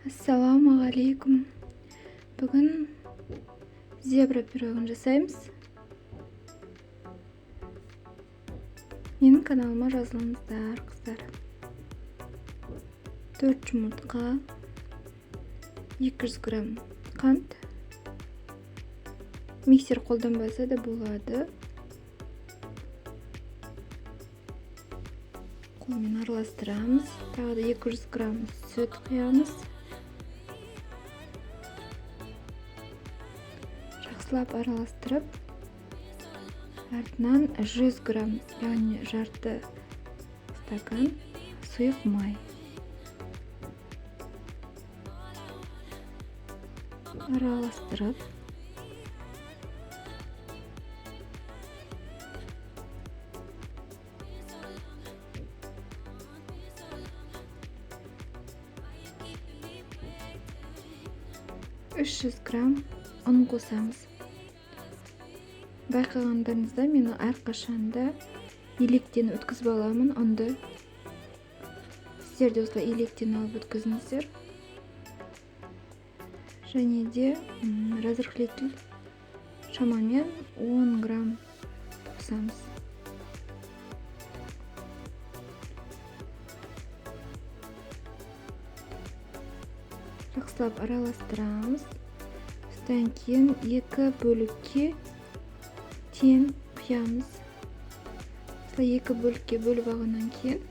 Ассалаумағалейкум. Бүгін зебра пирогын жасаймыз. Менің каналыма жазылыңыздар, қыздар. 4 жұмыртқа, 200 грамм қант. Миксер қолданбаса да болады. Қолмен араластырамыз. Тағы да 200 грамм сүт құямыз. Жақсылап араластырып, артынан 100 грамм, яғни жарты стакан сұйық май. Араластырып, $300 грамм ұн қосамыз. Байқағандарыңызда мен әрқашанда електен өткізіп аламын ұнды. Сіздер де осылай електен алып өткізіңіздер. Және де разрыхлитель шамамен 10 грамм қосамыз. Жақсылап араластырамыз. Содан кейін 2 бөлікке тең құямыз. Осылай 2 бөлікке бөліп алғаннан кейін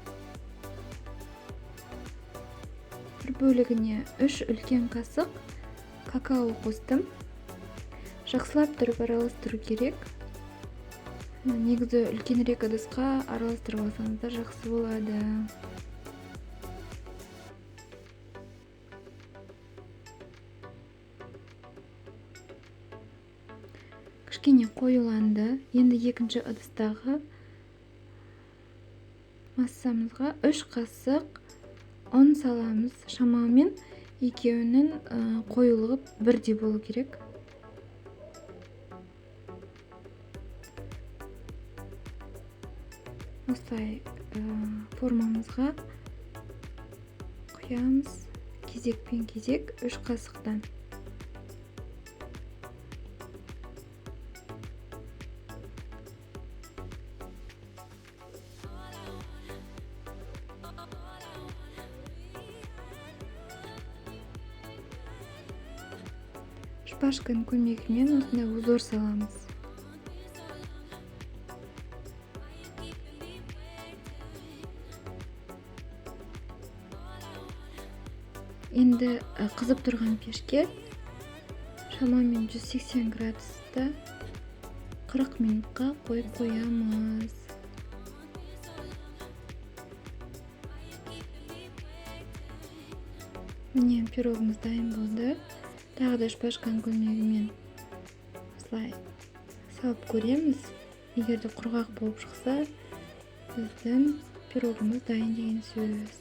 бір бөлігіне 3 үлкен қасық какао қостым. Жақсылап тұрып араластыру керек. Негізі үлкенірек ыдысқа араластырып алсаңыздар жақсы болады. Кішкене қоюланды. Енді екінші ыдыстағы массамызға 3 қасық ұн саламыз. Шамамен екеуінің қоюлығы бірдей болу керек. Осылай формамызға құямыз. Кезекпен кезек 3 қасықтан. Шпажканың көмегімен осындай узор саламыз. Енді қызып тұрған пешке шамамен 180 градуста 40 минутқа қойып қоямыз. Міне пирогымыз дайын болды. Тағы да шпажканың көмегімен осылай салып көреміз. Егер де құрғақ болып шықса, біздің пирогымыз дайын деген сөз.